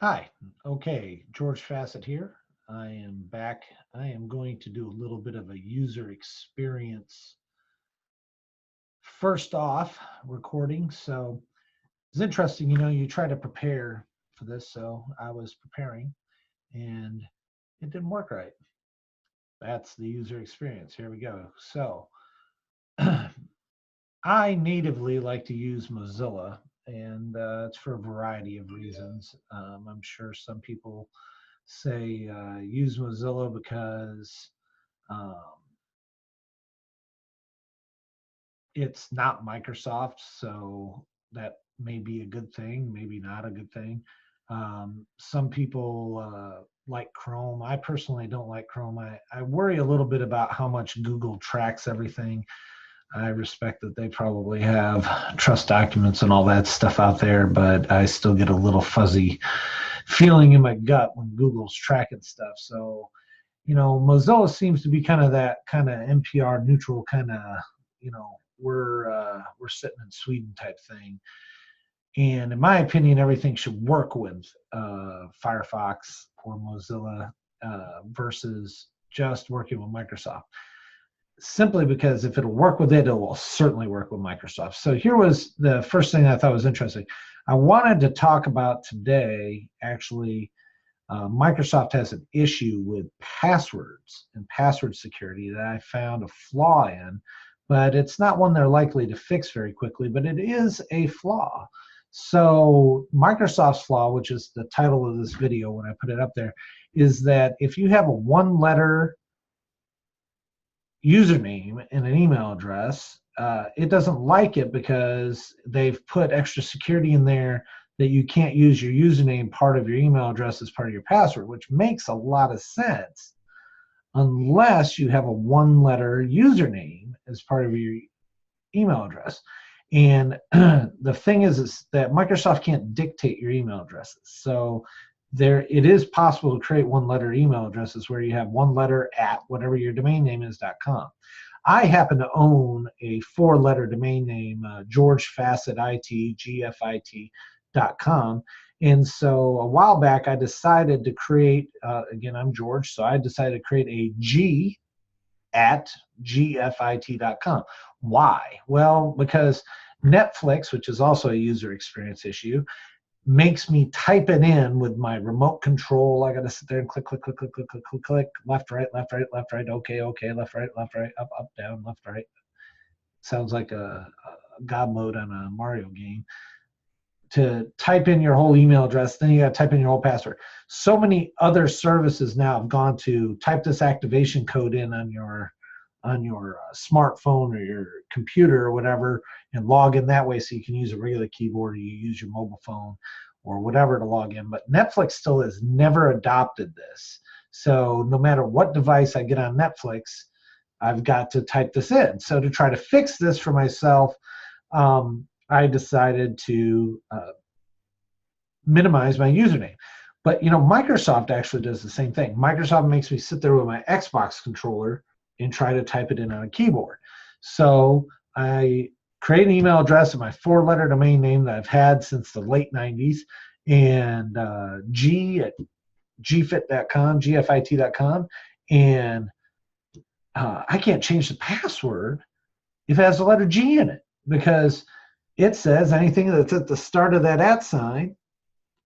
Hi. Okay, George Fassett here. I am back. I am going to do a little bit of a user experience first off recording. So it's interesting, you try to prepare for this. So I was preparing and it didn't work right. That's the user experience. Here we go. So I natively like to use Mozilla, and it's for a variety of reasons. I'm sure some people say use Mozilla because um, it's not Microsoft, so that may be a good thing, maybe not a good thing. Some people like Chrome. I personally don't like Chrome. I worry a little bit about how much Google tracks everything. I respect that they probably have trust documents and all that stuff out there, but I still get a little fuzzy feeling in my gut when Google's tracking stuff. So, Mozilla seems to be kind of that kind of NPR neutral kind of, we're sitting in Sweden type thing. And in my opinion, everything should work with Firefox or Mozilla versus just working with Microsoft. Simply because if it'll work with it, it will certainly work with Microsoft. So here was the first thing I thought was interesting. I wanted to talk about today, actually, Microsoft has an issue with passwords and password security that I found a flaw in, but it's not one they're likely to fix very quickly, but it is a flaw. So Microsoft's flaw, which is the title of this video when I put it up there, is that if you have a one-letter username and an email address, it doesn't like it because they've put extra security in there that you can't use your username part of your email address as part of your password, which makes a lot of sense unless you have a one-letter username as part of your email address. And the thing is that Microsoft can't dictate your email addresses. So it is possible to create one-letter email addresses where you have one letter at whatever your domain name is.com. I happen to own a four-letter domain name, George Fassett IT, GFIT.com. And so a while back, I decided to create, again, I'm George, so I decided to create a G at GFIT.com. Why? Well, because Netflix, which is also a user experience issue, makes me type it in with my remote control. I got to sit there and click, click, click, click, click, click, click, click, left, right, left, right, left, right, okay, okay, left, right, up, up, down, left, right. Sounds like a God mode on a Mario game. To type in your whole email address, then you got to type in your whole password. So many other services now have gone to type this activation code in on your smartphone or your computer or whatever and log in that way, so you can use a regular keyboard or you use your mobile phone or whatever to log in. But Netflix still has never adopted this. So no matter what device I get on Netflix, I've got to type this in. So to try to fix this for myself, I decided to minimize my username. But Microsoft actually does the same thing. Microsoft makes me sit there with my Xbox controller and try to type it in on a keyboard. So I create an email address of my four-letter domain name that I've had since the late 90s, and G at gfit.com, gfit.com, and I can't change the password if it has the letter G in it, because it says anything that's at the start of that @ sign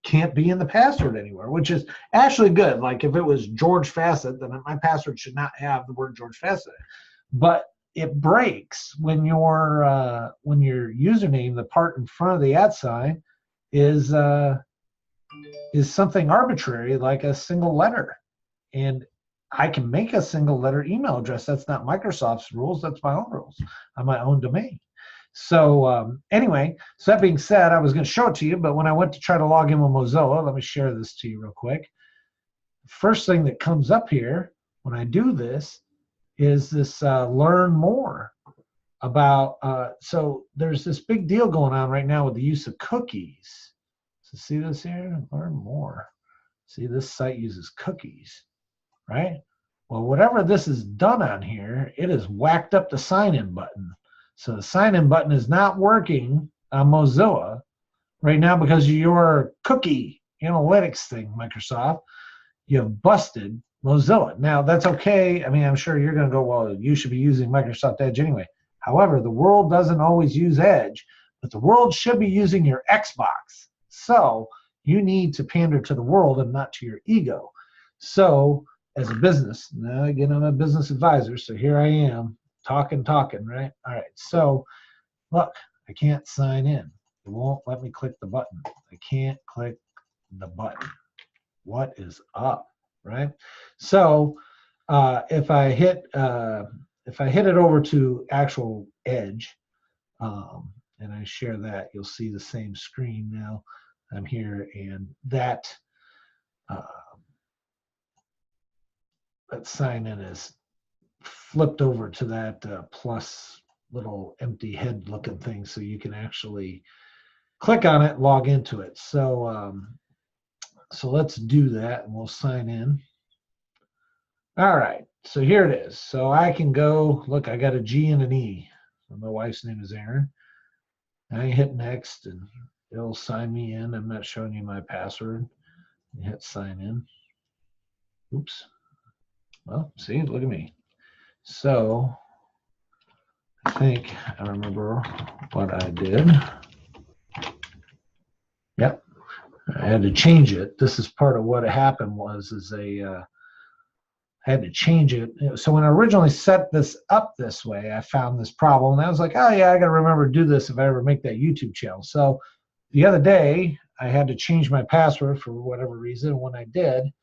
can't be in the password anywhere, which is actually good. Like if it was George Fassett, then my password should not have the word George Fassett. But it breaks when your username, the part in front of the @ sign, is something arbitrary like a single letter. And I can make a single letter email address. That's not Microsoft's rules. That's my own rules on my own domain. So anyway, so that being said, I was going to show it to you, but when I went to try to log in with Mozilla, let me share this to you real quick. First thing that comes up here when I do this is this learn more about, so there's this big deal going on right now with the use of cookies. So see this here, learn more. See, this site uses cookies, right? Well, whatever this is done on here, it has whacked up the sign-in button. So the sign-in button is not working on Mozilla right now because of your cookie analytics thing, Microsoft, you have busted Mozilla. Now, that's okay. I mean, I'm sure you're going to go, well, you should be using Microsoft Edge anyway. However, the world doesn't always use Edge, but the world should be using your Xbox. So you need to pander to the world and not to your ego. So as a business, now again, I'm a business advisor, so here I am talking, right? All right, so look, I can't sign in. It won't let me click the button. I can't click the button. What is up, right? So if I hit it over to actual Edge, and I share that, you'll see the same screen now. I'm here, and that sign in is flipped over to that plus little empty head looking thing, so you can actually click on it, log into it. So so let's do that, and we'll sign in. All right, so here it is. So I can go, look, I got a G and an E. So my wife's name is Erin. I hit next, and it'll sign me in. I'm not showing you my password. You hit sign in. Oops. Well, see, look at me. So I think I remember what I did. Yep, I had to change it. This is part of what happened is I had to change it. So when I originally set this up this way, I found this problem. And I was like, oh yeah, I got to remember to do this if I ever make that YouTube channel. So the other day, I had to change my password for whatever reason. When I did, it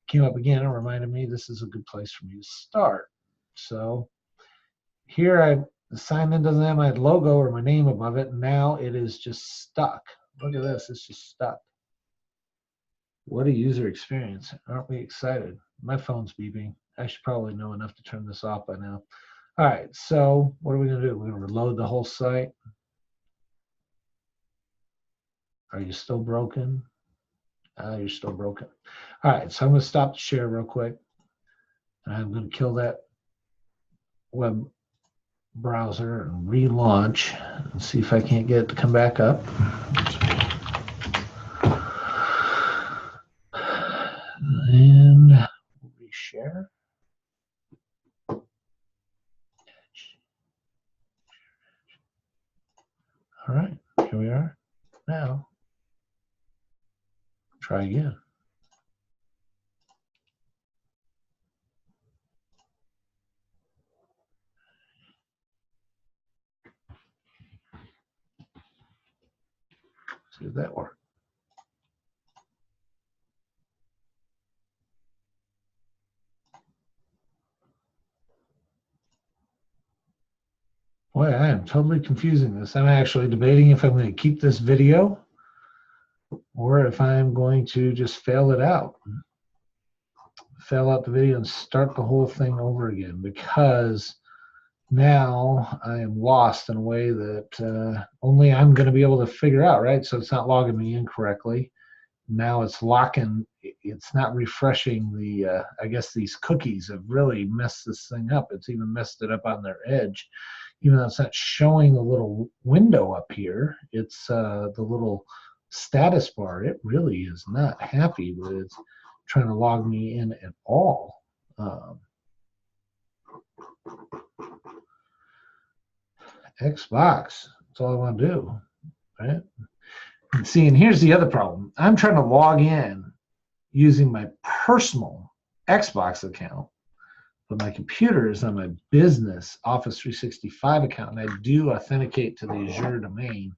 came up again and reminded me this is a good place for me to start. So here I signed in, doesn't have my logo or my name above it. And now it is just stuck. Look at this, it's just stuck. What a user experience. Aren't we excited? My phone's beeping. I should probably know enough to turn this off by now. All right, so what are we going to do? We're going to reload the whole site. Are you still broken? You're still broken. All right, so I'm going to stop the share real quick. And I'm going to kill that web browser and relaunch and see if I can't get it to come back up. And reshare. All right, here we are. Now, try again. See if that works. Boy, I am totally confusing this. I'm actually debating if I'm going to keep this video or if I'm going to just fail it out. Fail out the video and start the whole thing over again, because now I am lost in a way that only I'm going to be able to figure out, right? So it's not logging me in correctly. Now it's locking, it's not refreshing the, I guess these cookies have really messed this thing up. It's even messed it up on their edge. Even though it's not showing the little window up here, it's the little status bar. It really is not happy with trying to log me in at all. Xbox, that's all I want to do, right? And see, and here's the other problem. I'm trying to log in using my personal Xbox account, but my computer is on my business Office 365 account, and I do authenticate to the Azure domain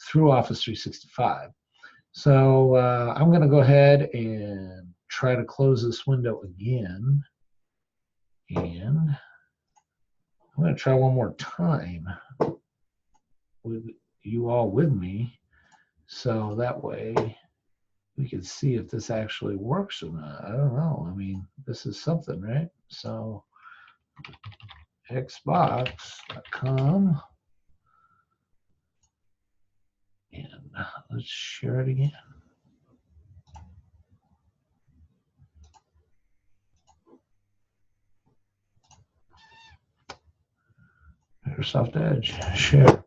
through Office 365. So I'm going to go ahead and try to close this window again, and I'm going to try one more time with you all with me, so that way we can see if this actually works or not. I don't know. I mean, this is something, right? So xbox.com, and let's share it again. Microsoft Edge, share,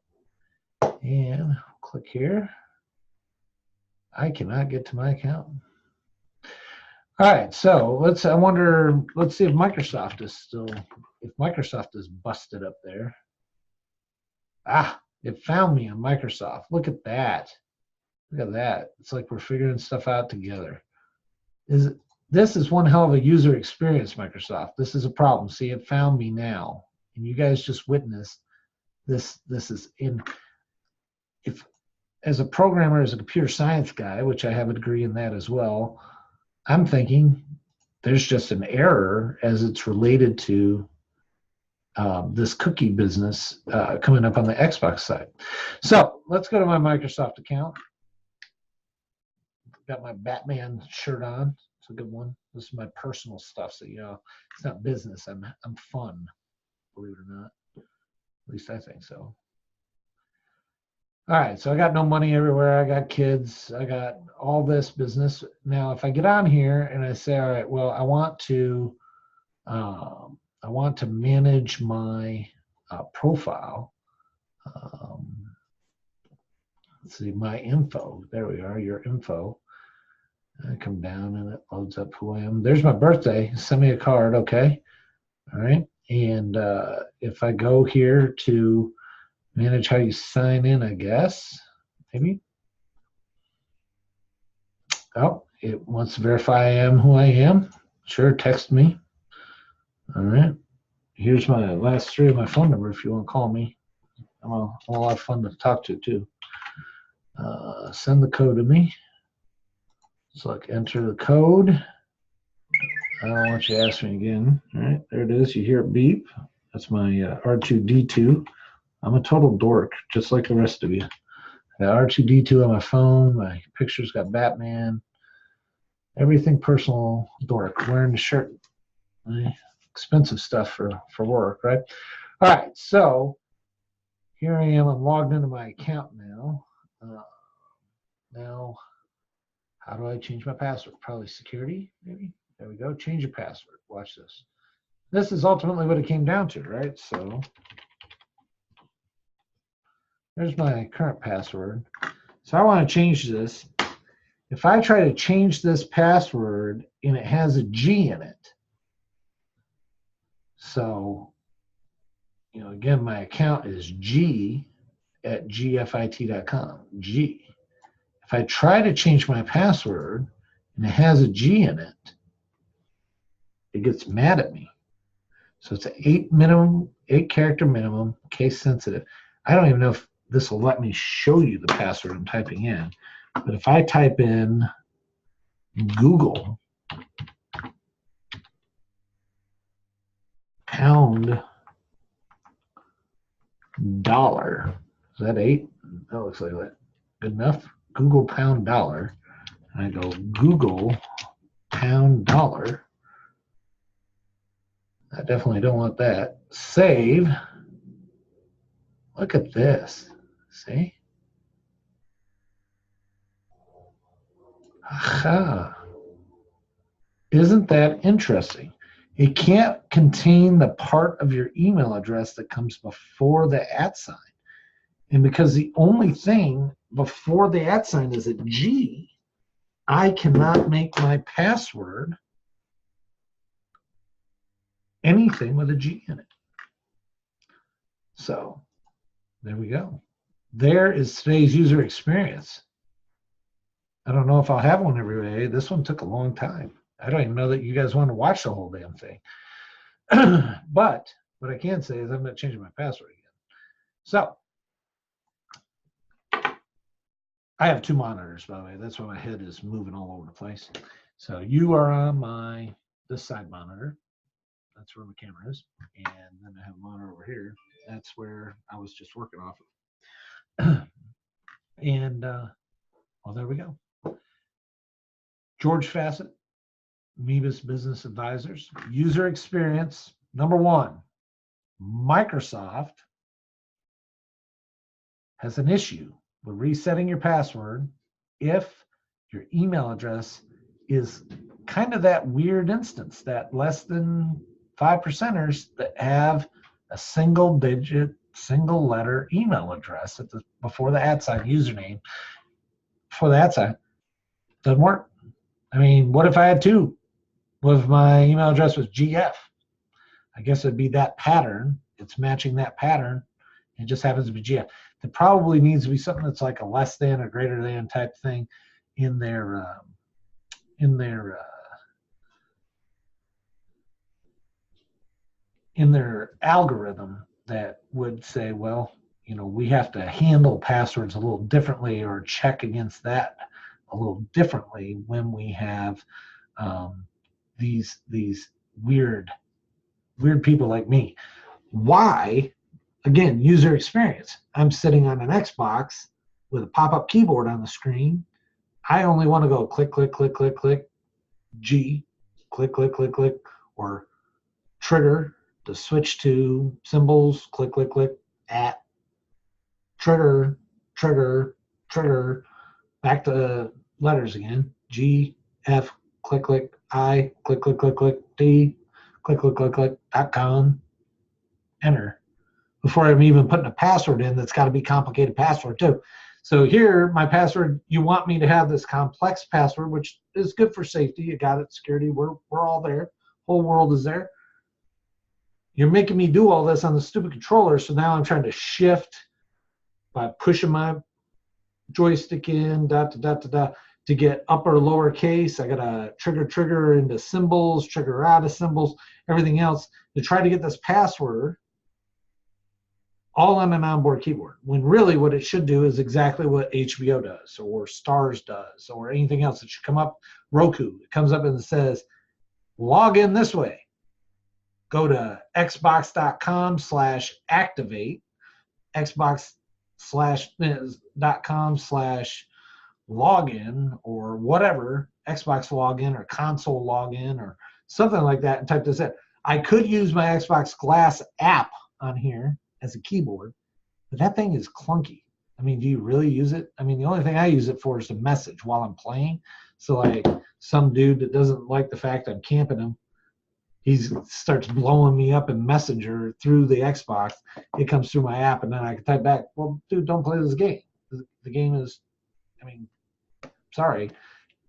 and click here. I cannot get to my account. All right, so let's see if Microsoft is still, if Microsoft is busted up there. Ah, it found me on Microsoft. Look at that. Look at that. It's like we're figuring stuff out together. This is one hell of a user experience, Microsoft. This is a problem. See, it found me now. And you guys just witnessed this. This is in, if as a programmer, as a computer science guy, which I have a degree in that as well, I'm thinking there's just an error as it's related to this cookie business coming up on the Xbox side. So let's go to my Microsoft account. Got my Batman shirt on. It's a good one. This is my personal stuff, so it's not business. I'm fun, believe it or not. At least I think so. All right, so I got no money everywhere. I got kids. I got all this business. Now, if I get on here and I say, all right, well, I want to manage my profile. Let's see, my info. There we are, your info. I come down and it loads up who I am. There's my birthday. Send me a card, okay? All right, and if I go here to manage how you sign in, I guess, maybe. Oh, it wants to verify I am who I am. Sure, text me. All right. Here's my last three of my phone number if you want to call me. I'm a lot of fun to talk to, too. Send the code to me. So like enter the code. I don't want you to ask me again. All right, there it is. You hear it beep. That's my R2D2. I'm a total dork, just like the rest of you. I got R2D2 on my phone. My picture's got Batman. Everything personal dork. Wearing the shirt. Expensive stuff for work, right? All right, so here I am. I'm logged into my account now. Now, how do I change my password? Probably security, maybe. There we go. Change your password. Watch this. This is ultimately what it came down to, right? So there's my current password. So I want to change this. If I try to change this password and it has a G in it, so, again, my account is g@gfit.com, G. If I try to change my password and it has a G in it, it gets mad at me. So it's an 8-character minimum, case sensitive. I don't even know if this will let me show you the password I'm typing in. But if I type in Google pound dollar, is that 8? That looks like that. Good enough. Google pound dollar. And I go Google pound dollar. I definitely don't want that. Save. Look at this. See? Aha. Isn't that interesting? It can't contain the part of your email address that comes before the @ sign. And because the only thing before the @ sign is a G, I cannot make my password anything with a G in it. So there we go. There is today's user experience. I don't know if I'll have one every day. This one took a long time. I don't even know that you guys want to watch the whole damn thing. But what I can say is I'm not changing my password again. So I have 2 monitors, by the way. That's why my head is moving all over the place. So you are on this side monitor. That's where my camera is. And then I have a monitor over here. That's where I was just working off of. And, well, there we go. George Fassett, Mebus Business Advisors. User experience, number 1, Microsoft has an issue with resetting your password if your email address is kind of that weird instance, that less than 5%ers that have a single digit, single letter email address before the @ sign, username, before the @ sign. Doesn't work. I mean, what if I had two? What if my email address was GF? I guess it'd be that pattern. It's matching that pattern. It just happens to be GF. There probably needs to be something that's like a less than or greater than type thing in their algorithm that would say, well, you know, we have to handle passwords a little differently or check against that a little differently when we have these weird people like me. Why? Again, user experience. I'm sitting on an Xbox with a pop-up keyboard on the screen. I only want to go click, click, click, click, click, G, click, click, click, click, or trigger to switch to symbols, click, click, click, at, trigger, trigger, trigger, back to letters again, G, F, click, click, I, click, click, click, click, D, click, click, click, click, .com, enter. Before I'm even putting a password in, that's got to be complicated password too. So here, my password, you want me to have this complex password, which is good for safety. You got it, security, we're all there. Whole world is there. You're making me do all this on the stupid controller, so now I'm trying to shift by pushing my joystick in, to get upper lower case. I got to trigger into symbols, trigger out of symbols, everything else to try to get this password all on an onboard keyboard, when really what it should do is exactly what HBO does or Stars does or anything else. It should come up, Roku, it comes up and it says, log in this way. Go to xbox.com/activate, xbox.com/login or whatever, Xbox login or console login or something like that, and type this in. I could use my Xbox Glass app on here as a keyboard, but that thing is clunky. I mean, do you really use it? I mean, the only thing I use it for is to message while I'm playing. So like some dude that doesn't like the fact I'm camping him, he starts blowing me up in Messenger through the Xbox. It comes through my app, and then I can type back, well, dude, don't play this game. The game is, I mean, sorry,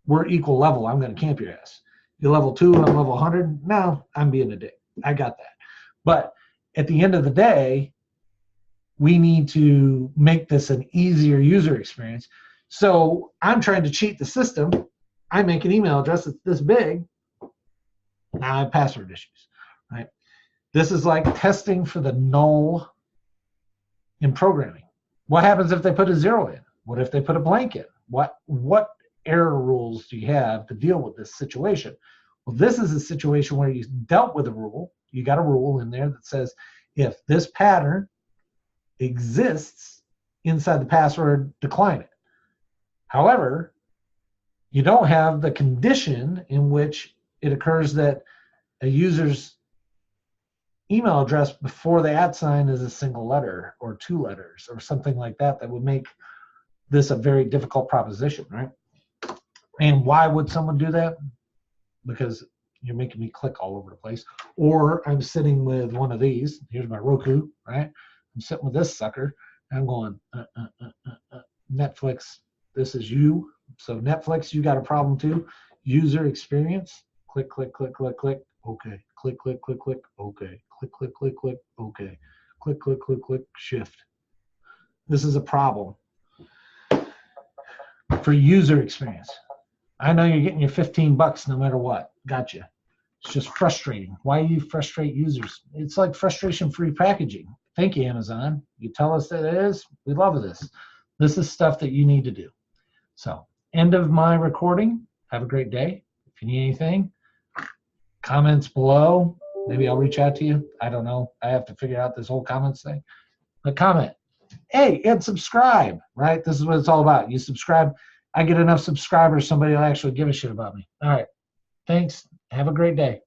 we're equal level. I'm going to camp your ass. You're level 2, I'm level 100. No, I'm being a dick. I got that. But at the end of the day, we need to make this an easier user experience. So I'm trying to cheat the system. I make an email address that's this big. Now I have password issues, right? This is like testing for the null in programming. What happens if they put a 0 in? What if they put a blank in? What error rules do you have to deal with this situation? Well, this is a situation where you dealt with a rule. You got a rule in there that says if this pattern exists inside the password, decline it. However, you don't have the condition in which it occurs that a user's email address before the @ sign is a single letter or 2 letters or something like that. That would make this a very difficult proposition, right? And why would someone do that? Because you're making me click all over the place. Or I'm sitting with one of these. Here's my Roku, right? I'm sitting with this sucker. And I'm going, Netflix, this is you. So Netflix, you got a problem too. User experience. Click, click, click, click, click. Okay. Click, click, click, click. Okay. Click, click, click, click. Okay. Click, click, click, click. Shift. This is a problem for user experience. I know you're getting your $15 no matter what. Gotcha. It's just frustrating. Why do you frustrate users? It's like frustration-free packaging. Thank you, Amazon. You tell us that it is. We love this. This is stuff that you need to do. So, end of my recording. Have a great day. If you need anything, comments below. Maybe I'll reach out to you. I don't know. I have to figure out this whole comments thing. But comment. Hey, and subscribe, right? This is what it's all about. You subscribe. I get enough subscribers, somebody will actually give a shit about me. All right. Thanks. Have a great day.